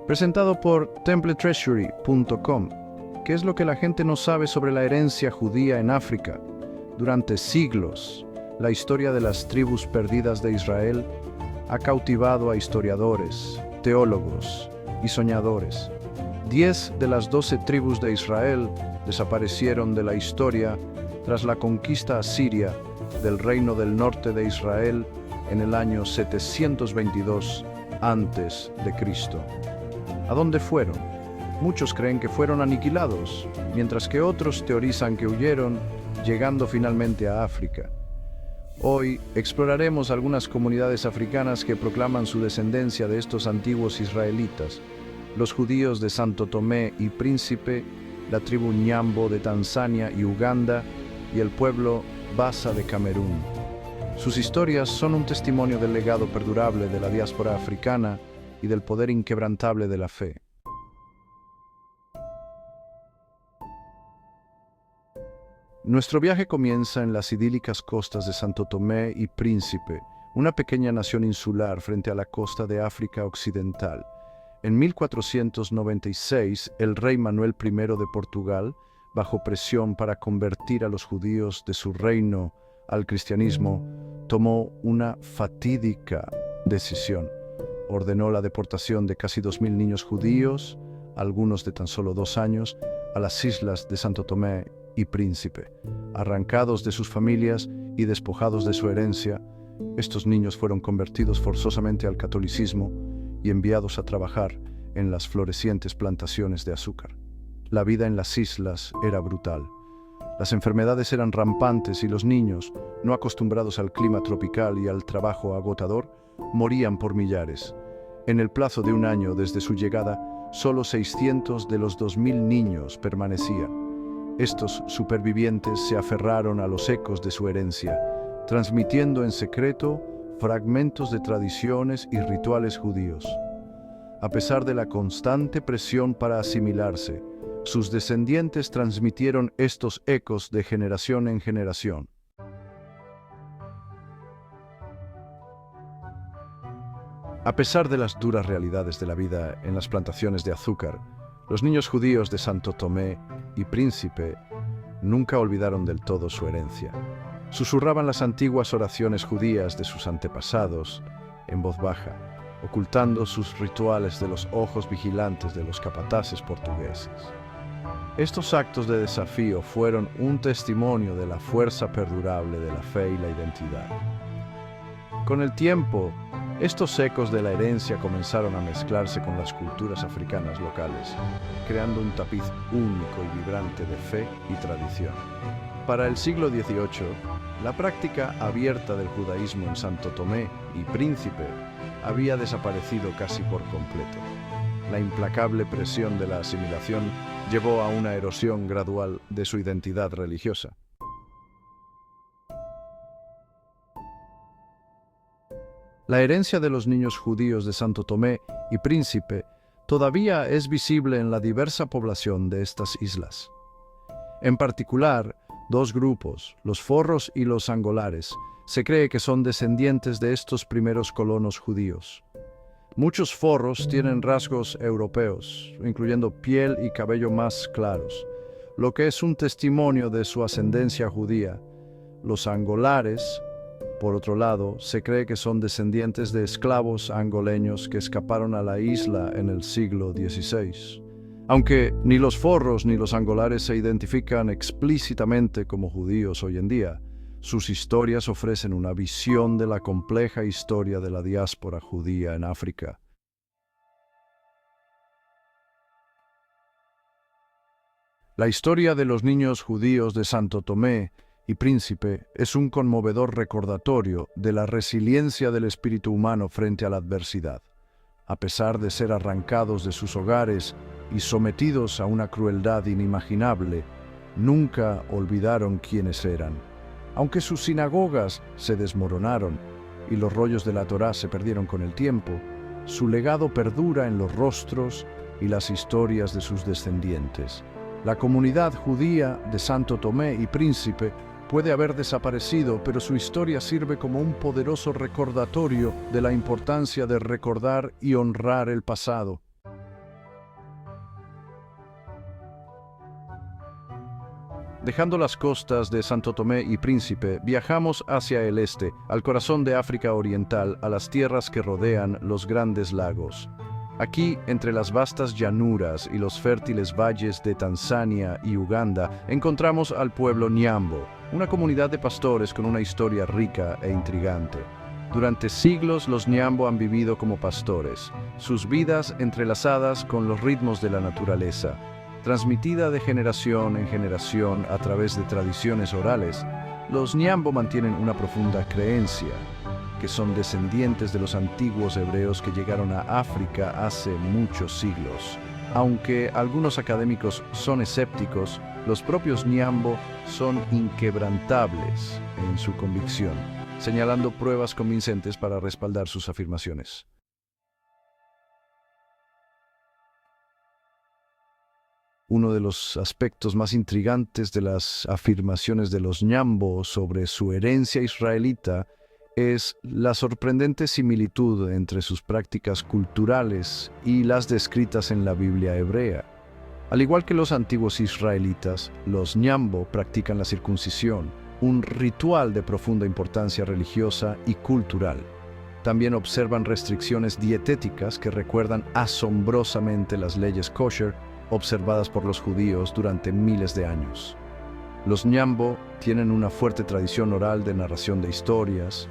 presentado por templetreasury.com. ¿Qué es lo que la gente no sabe sobre la herencia judía en África? Durante siglos, la historia de las tribus perdidas de Israel ha cautivado a historiadores, teólogos y soñadores. 10 de las 12 tribus de Israel desaparecieron de la historia tras la conquista asiria del reino del norte de Israel en el año 722 a.C. ¿A dónde fueron? Muchos creen que fueron aniquilados, mientras que otros teorizan que huyeron, llegando finalmente a África. Hoy exploraremos algunas comunidades africanas que proclaman su descendencia de estos antiguos israelitas: los judíos de Santo Tomé y Príncipe, la tribu Nyambo de Tanzania y Uganda, y el pueblo Bassa de Camerún. Sus historias son un testimonio del legado perdurable de la diáspora africana y del poder inquebrantable de la fe. Nuestro viaje comienza en las idílicas costas de Santo Tomé y Príncipe, una pequeña nación insular frente a la costa de África Occidental. En 1496, el rey Manuel I de Portugal, bajo presión para convertir a los judíos de su reino al cristianismo, tomó una fatídica decisión. Ordenó la deportación de casi 2.000 niños judíos, algunos de tan solo 2 años, a las islas de Santo Tomé y Príncipe. Arrancados de sus familias y despojados de su herencia, estos niños fueron convertidos forzosamente al catolicismo y enviados a trabajar en las florecientes plantaciones de azúcar. La vida en las islas era brutal. Las enfermedades eran rampantes y los niños, no acostumbrados al clima tropical y al trabajo agotador, morían por millares. En el plazo de 1 año desde su llegada, solo 600 de los 2.000 niños permanecían. Estos supervivientes se aferraron a los ecos de su herencia, transmitiendo en secreto fragmentos de tradiciones y rituales judíos. A pesar de la constante presión para asimilarse, sus descendientes transmitieron estos ecos de generación en generación. A pesar de las duras realidades de la vida en las plantaciones de azúcar, los niños judíos de Santo Tomé y Príncipe nunca olvidaron del todo su herencia. Susurraban las antiguas oraciones judías de sus antepasados en voz baja, ocultando sus rituales de los ojos vigilantes de los capataces portugueses. Estos actos de desafío fueron un testimonio de la fuerza perdurable de la fe y la identidad. Con el tiempo, estos ecos de la herencia comenzaron a mezclarse con las culturas africanas locales, creando un tapiz único y vibrante de fe y tradición. Para el siglo XVIII, la práctica abierta del judaísmo en Santo Tomé y Príncipe había desaparecido casi por completo. La implacable presión de la asimilación llevó a una erosión gradual de su identidad religiosa. La herencia de los niños judíos de Santo Tomé y Príncipe todavía es visible en la diversa población de estas islas. En particular, 2 grupos, los forros y los angolares, se cree que son descendientes de estos primeros colonos judíos. Muchos forros tienen rasgos europeos, incluyendo piel y cabello más claros, lo que es un testimonio de su ascendencia judía. Los angolares, por otro lado, se cree que son descendientes de esclavos angoleños que escaparon a la isla en el siglo XVI. Aunque ni los forros ni los angolares se identifican explícitamente como judíos hoy en día, sus historias ofrecen una visión de la compleja historia de la diáspora judía en África. La historia de los niños judíos de Santo Tomé y Príncipe es un conmovedor recordatorio de la resiliencia del espíritu humano frente a la adversidad. A pesar de ser arrancados de sus hogares y sometidos a una crueldad inimaginable, nunca olvidaron quiénes eran. Aunque sus sinagogas se desmoronaron y los rollos de la Torá se perdieron con el tiempo, su legado perdura en los rostros y las historias de sus descendientes. La comunidad judía de Santo Tomé y Príncipe puede haber desaparecido, pero su historia sirve como un poderoso recordatorio de la importancia de recordar y honrar el pasado. Dejando las costas de Santo Tomé y Príncipe, viajamos hacia el este, al corazón de África Oriental, a las tierras que rodean los grandes lagos. Aquí, entre las vastas llanuras y los fértiles valles de Tanzania y Uganda, encontramos al pueblo Nyambo, una comunidad de pastores con una historia rica e intrigante. Durante siglos los Nyambo han vivido como pastores, sus vidas entrelazadas con los ritmos de la naturaleza. Transmitida de generación en generación a través de tradiciones orales, los Nyambo mantienen una profunda creencia, que son descendientes de los antiguos hebreos que llegaron a África hace muchos siglos. Aunque algunos académicos son escépticos, los propios Nyambo son inquebrantables en su convicción, señalando pruebas convincentes para respaldar sus afirmaciones. Uno de los aspectos más intrigantes de las afirmaciones de los Nyambo sobre su herencia israelita es la sorprendente similitud entre sus prácticas culturales y las descritas en la Biblia hebrea. Al igual que los antiguos israelitas, los Nyambo practican la circuncisión, un ritual de profunda importancia religiosa y cultural. También observan restricciones dietéticas que recuerdan asombrosamente las leyes kosher observadas por los judíos durante miles de años. Los Nyambo tienen una fuerte tradición oral de narración de historias,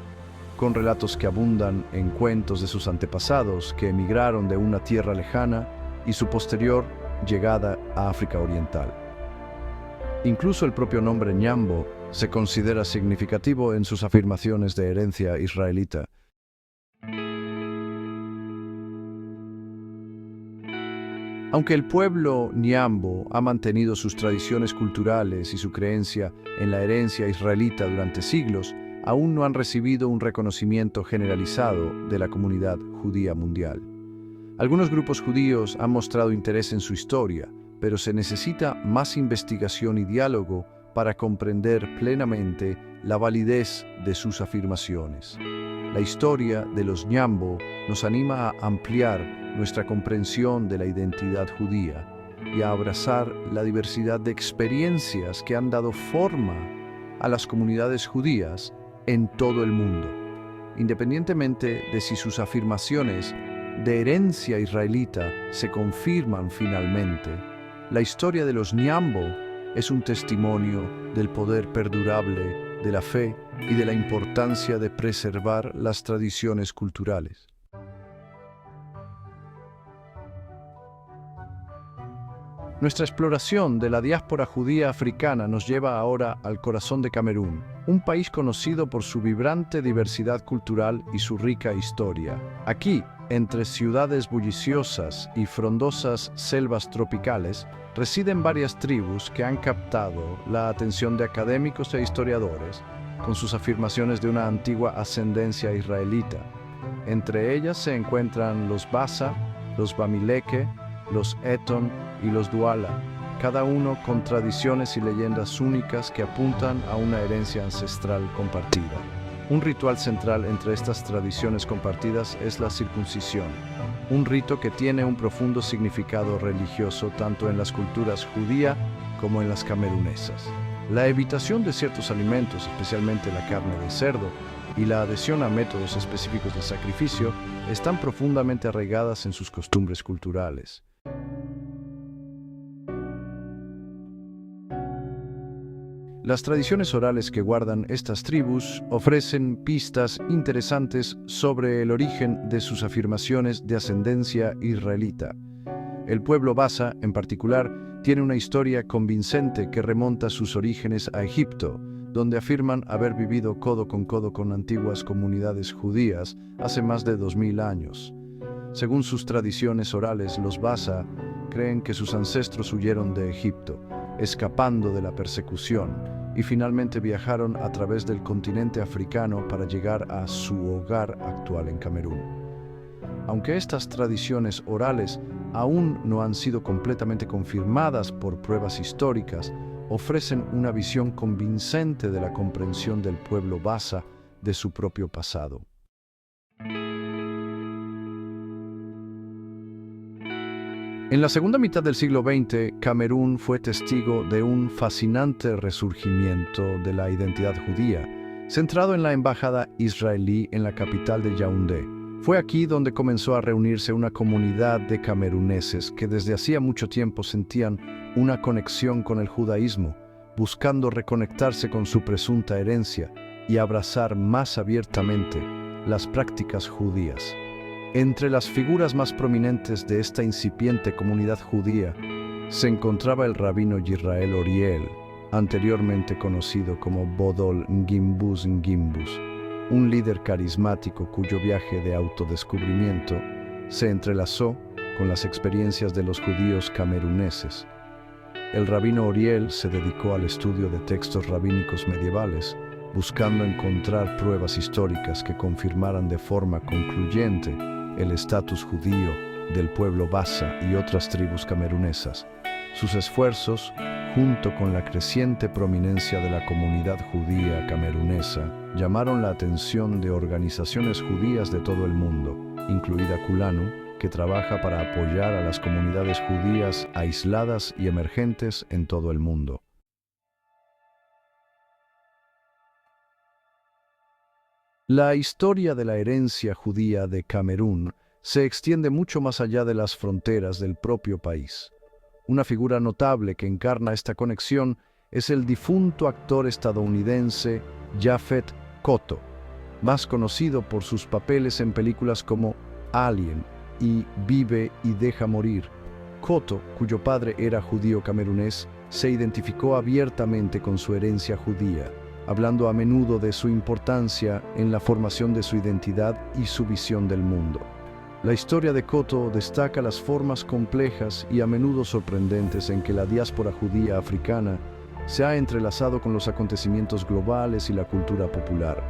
con relatos que abundan en cuentos de sus antepasados que emigraron de una tierra lejana y su posterior llegada a África Oriental. Incluso el propio nombre Nyambo se considera significativo en sus afirmaciones de herencia israelita. Aunque el pueblo Nyambo ha mantenido sus tradiciones culturales y su creencia en la herencia israelita durante siglos, aún no han recibido un reconocimiento generalizado de la comunidad judía mundial. Algunos grupos judíos han mostrado interés en su historia, pero se necesita más investigación y diálogo para comprender plenamente la validez de sus afirmaciones. La historia de los Nyambo nos anima a ampliar nuestra comprensión de la identidad judía y a abrazar la diversidad de experiencias que han dado forma a las comunidades judías en todo el mundo. Independientemente de si sus afirmaciones de herencia israelita se confirman finalmente, la historia de los Nyambo es un testimonio del poder perdurable de la fe y de la importancia de preservar las tradiciones culturales. Nuestra exploración de la diáspora judía africana nos lleva ahora al corazón de Camerún, un país conocido por su vibrante diversidad cultural y su rica historia. Aquí, entre ciudades bulliciosas y frondosas selvas tropicales, residen varias tribus que han captado la atención de académicos e historiadores con sus afirmaciones de una antigua ascendencia israelita. Entre ellas se encuentran los Bassa, los Bamileke, los Eton y los Duala, cada uno con tradiciones y leyendas únicas que apuntan a una herencia ancestral compartida. Un ritual central entre estas tradiciones compartidas es la circuncisión, un rito que tiene un profundo significado religioso tanto en las culturas judía como en las camerunesas. La evitación de ciertos alimentos, especialmente la carne de cerdo, y la adhesión a métodos específicos de sacrificio están profundamente arraigadas en sus costumbres culturales. Las tradiciones orales que guardan estas tribus ofrecen pistas interesantes sobre el origen de sus afirmaciones de ascendencia israelita. El pueblo Bassa, en particular, tiene una historia convincente que remonta sus orígenes a Egipto, donde afirman haber vivido codo con antiguas comunidades judías hace más de 2000 años. Según sus tradiciones orales, los Bassa creen que sus ancestros huyeron de Egipto, escapando de la persecución, y finalmente viajaron a través del continente africano para llegar a su hogar actual en Camerún. Aunque estas tradiciones orales aún no han sido completamente confirmadas por pruebas históricas, ofrecen una visión convincente de la comprensión del pueblo Bassa de su propio pasado. En la segunda mitad del siglo XX, Camerún fue testigo de un fascinante resurgimiento de la identidad judía, centrado en la embajada israelí en la capital de Yaoundé. Fue aquí donde comenzó a reunirse una comunidad de cameruneses que desde hacía mucho tiempo sentían una conexión con el judaísmo, buscando reconectarse con su presunta herencia y abrazar más abiertamente las prácticas judías. Entre las figuras más prominentes de esta incipiente comunidad judía se encontraba el rabino Yisrael Oriel, anteriormente conocido como Bodol Ngimbus Ngimbus, un líder carismático cuyo viaje de autodescubrimiento se entrelazó con las experiencias de los judíos cameruneses. El rabino Oriel se dedicó al estudio de textos rabínicos medievales, buscando encontrar pruebas históricas que confirmaran de forma concluyente el estatus judío del pueblo Bassa y otras tribus camerunesas. Sus esfuerzos, junto con la creciente prominencia de la comunidad judía camerunesa, llamaron la atención de organizaciones judías de todo el mundo, incluida Culanu, que trabaja para apoyar a las comunidades judías aisladas y emergentes en todo el mundo. La historia de la herencia judía de Camerún se extiende mucho más allá de las fronteras del propio país. Una figura notable que encarna esta conexión es el difunto actor estadounidense Japhet Kotto, más conocido por sus papeles en películas como Alien y Vive y deja morir. Kotto, cuyo padre era judío camerunés, se identificó abiertamente con su herencia judía, hablando a menudo de su importancia en la formación de su identidad y su visión del mundo. La historia de Kotto destaca las formas complejas y a menudo sorprendentes en que la diáspora judía africana se ha entrelazado con los acontecimientos globales y la cultura popular.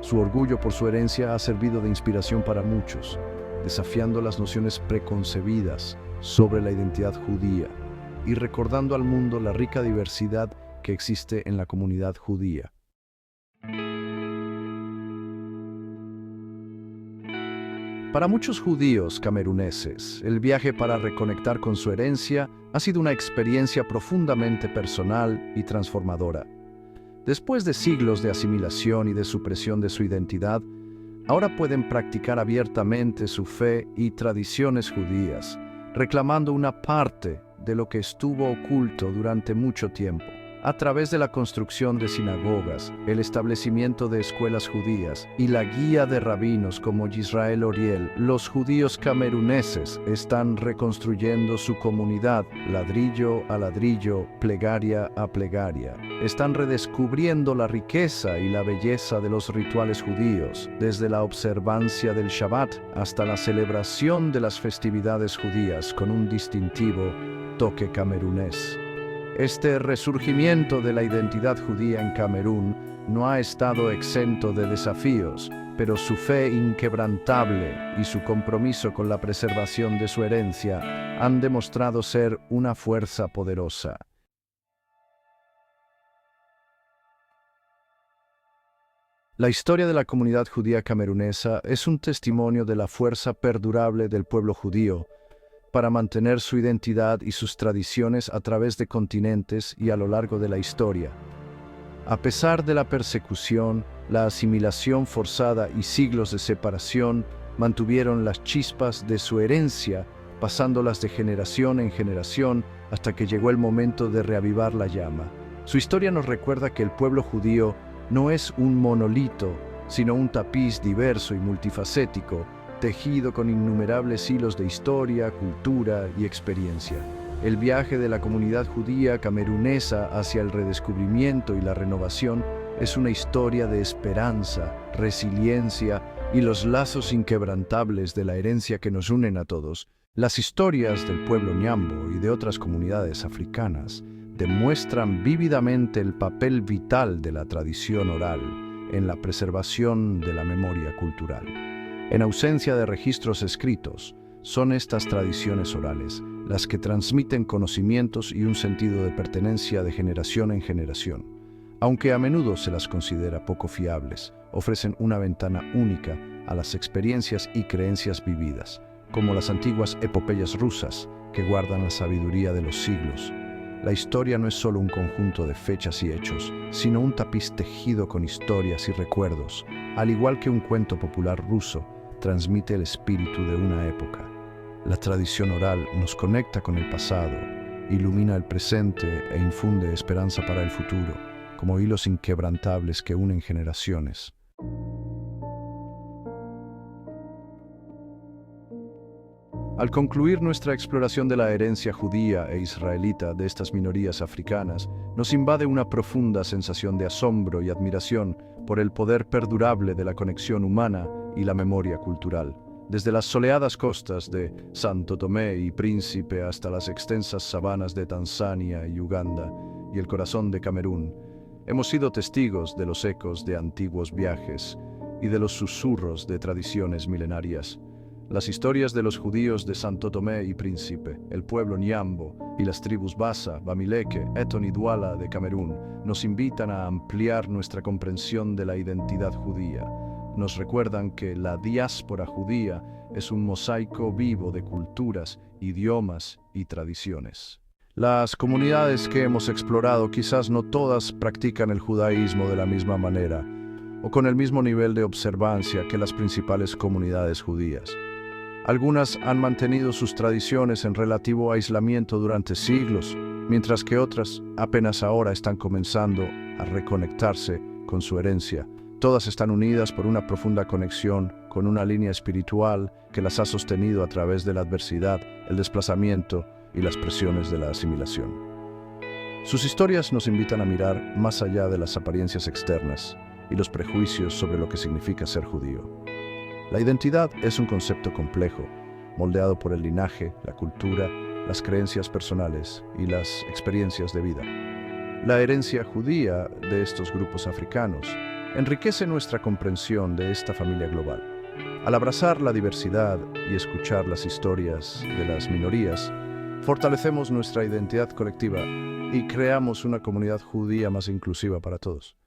Su orgullo por su herencia ha servido de inspiración para muchos, desafiando las nociones preconcebidas sobre la identidad judía y recordando al mundo la rica diversidad que existe en la comunidad judía. Para muchos judíos cameruneses, el viaje para reconectar con su herencia ha sido una experiencia profundamente personal y transformadora. Después de siglos de asimilación y de supresión de su identidad, ahora pueden practicar abiertamente su fe y tradiciones judías, reclamando una parte de lo que estuvo oculto durante mucho tiempo. A través de la construcción de sinagogas, el establecimiento de escuelas judías y la guía de rabinos como Yisrael Oriel, los judíos cameruneses están reconstruyendo su comunidad ladrillo a ladrillo, plegaria a plegaria. Están redescubriendo la riqueza y la belleza de los rituales judíos, desde la observancia del Shabbat hasta la celebración de las festividades judías con un distintivo toque camerunés. Este resurgimiento de la identidad judía en Camerún no ha estado exento de desafíos, pero su fe inquebrantable y su compromiso con la preservación de su herencia han demostrado ser una fuerza poderosa. La historia de la comunidad judía camerunesa es un testimonio de la fuerza perdurable del pueblo judío para mantener su identidad y sus tradiciones a través de continentes y a lo largo de la historia. A pesar de la persecución, la asimilación forzada y siglos de separación, mantuvieron las chispas de su herencia, pasándolas de generación en generación hasta que llegó el momento de reavivar la llama. Su historia nos recuerda que el pueblo judío no es un monolito, sino un tapiz diverso y multifacético, tejido con innumerables hilos de historia, cultura y experiencia. El viaje de la comunidad judía camerunesa hacia el redescubrimiento y la renovación es una historia de esperanza, resiliencia y los lazos inquebrantables de la herencia que nos unen a todos. Las historias del pueblo Nyambo y de otras comunidades africanas demuestran vívidamente el papel vital de la tradición oral en la preservación de la memoria cultural. En ausencia de registros escritos, son estas tradiciones orales las que transmiten conocimientos y un sentido de pertenencia de generación en generación. Aunque a menudo se las considera poco fiables, ofrecen una ventana única a las experiencias y creencias vividas, como las antiguas epopeyas rusas, que guardan la sabiduría de los siglos. La historia no es solo un conjunto de fechas y hechos, sino un tapiz tejido con historias y recuerdos. Al igual que un cuento popular ruso, transmite el espíritu de una época. La tradición oral nos conecta con el pasado, ilumina el presente e infunde esperanza para el futuro, como hilos inquebrantables que unen generaciones. Al concluir nuestra exploración de la herencia judía e israelita de estas minorías africanas, nos invade una profunda sensación de asombro y admiración por el poder perdurable de la conexión humana y la memoria cultural. Desde las soleadas costas de Santo Tomé y Príncipe hasta las extensas sabanas de Tanzania y Uganda y el corazón de Camerún, hemos sido testigos de los ecos de antiguos viajes y de los susurros de tradiciones milenarias. Las historias de los judíos de Santo Tomé y Príncipe, el pueblo Nyambo y las tribus Bassa, Bamileke, Eton y Douala de Camerún nos invitan a ampliar nuestra comprensión de la identidad judía. Nos recuerdan que la diáspora judía es un mosaico vivo de culturas, idiomas y tradiciones. Las comunidades que hemos explorado quizás no todas practican el judaísmo de la misma manera o con el mismo nivel de observancia que las principales comunidades judías. Algunas han mantenido sus tradiciones en relativo aislamiento durante siglos, mientras que otras apenas ahora están comenzando a reconectarse con su herencia. Todas están unidas por una profunda conexión con una línea espiritual que las ha sostenido a través de la adversidad, el desplazamiento y las presiones de la asimilación. Sus historias nos invitan a mirar más allá de las apariencias externas y los prejuicios sobre lo que significa ser judío. La identidad es un concepto complejo, moldeado por el linaje, la cultura, las creencias personales y las experiencias de vida. La herencia judía de estos grupos africanos enriquece nuestra comprensión de esta familia global. Al abrazar la diversidad y escuchar las historias de las minorías, fortalecemos nuestra identidad colectiva y creamos una comunidad judía más inclusiva para todos.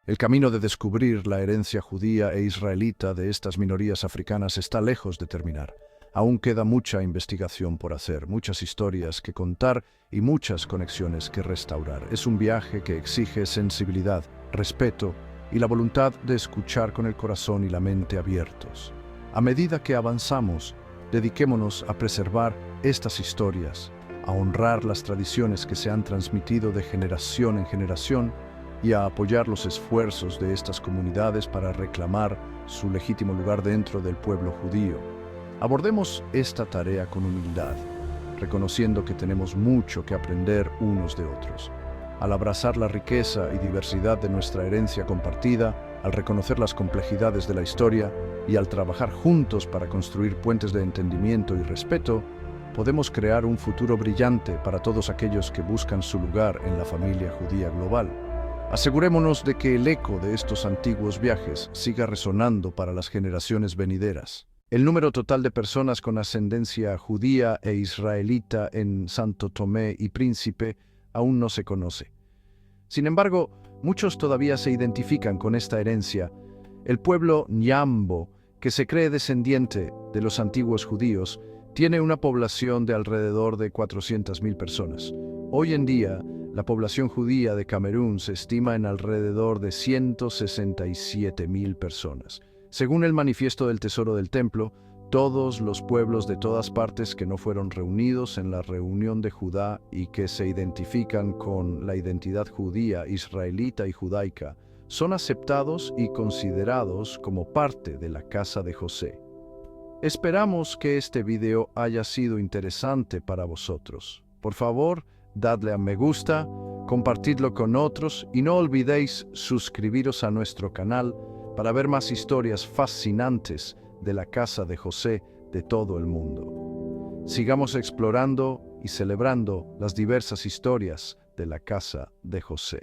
El camino de descubrir la herencia judía e israelita de estas minorías africanas está lejos de terminar. Aún queda mucha investigación por hacer, muchas historias que contar y muchas conexiones que restaurar. Es un viaje que exige sensibilidad, respeto y la voluntad de escuchar con el corazón y la mente abiertos. A medida que avanzamos, dediquémonos a preservar estas historias, a honrar las tradiciones que se han transmitido de generación en generación y a apoyar los esfuerzos de estas comunidades para reclamar su legítimo lugar dentro del pueblo judío. Abordemos esta tarea con humildad, reconociendo que tenemos mucho que aprender unos de otros. Al abrazar la riqueza y diversidad de nuestra herencia compartida, al reconocer las complejidades de la historia y al trabajar juntos para construir puentes de entendimiento y respeto, podemos crear un futuro brillante para todos aquellos que buscan su lugar en la familia judía global. Asegurémonos de que el eco de estos antiguos viajes siga resonando para las generaciones venideras. El número total de personas con ascendencia judía e israelita en Santo Tomé y Príncipe aún no se conoce. Sin embargo, muchos todavía se identifican con esta herencia. El pueblo Nyambo, que se cree descendiente de los antiguos judíos, tiene una población de alrededor de 400.000 personas. Hoy en día, la población judía de Camerún se estima en alrededor de 167.000 personas. Según el Manifiesto del Tesoro del Templo, todos los pueblos de todas partes que no fueron reunidos en la reunión de Judá y que se identifican con la identidad judía, israelita y judaica, son aceptados y considerados como parte de la casa de José. Esperamos que este video haya sido interesante para vosotros. Por favor, dadle a me gusta, compartidlo con otros y no olvidéis suscribiros a nuestro canal para ver más historias fascinantes de la casa de José de todo el mundo. Sigamos explorando y celebrando las diversas historias de la casa de José.